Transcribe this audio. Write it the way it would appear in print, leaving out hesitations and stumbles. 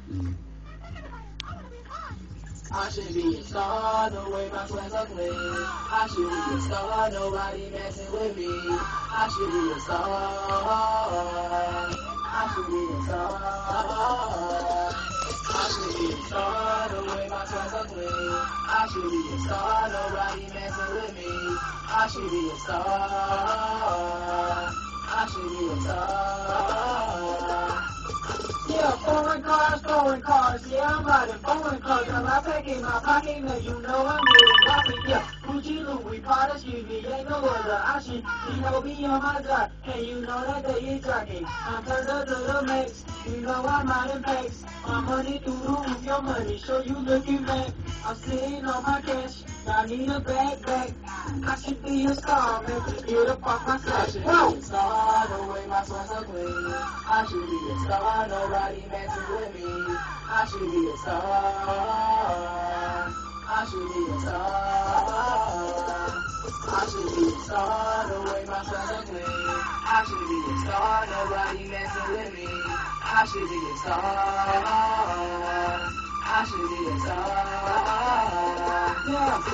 I should be a star, the way my friends are clean. I should be a star, nobody messing with me. I should be a star. I should be a star. I should be a star, the way my friends are clean. I should be a star, nobody messing with me. I should be a star. I should be a star. Yeah, foreign cars, yeah, I'm riding foreign cars, got my pack in my pocket, man, you know I'm getting rockin', yeah, Gucci, Louis, Prada, Stevie, ain't no other option, you know, be on my job, and you know that they is jockey, I'm turned up to the max, you know I'm out in packs, my money through the roof, your money, show you looking back, I'm sitting on my cash, I need a backpack, I should be a star, man, get up off my side, I should be a star, the way my sweats are clean, I should be a star, nobody messing with me. I should be a star. I should be a star. I should be a star, the way my sweats are clean. I should be a star, nobody messing with me. I should be a star. I should be a star. Yeah.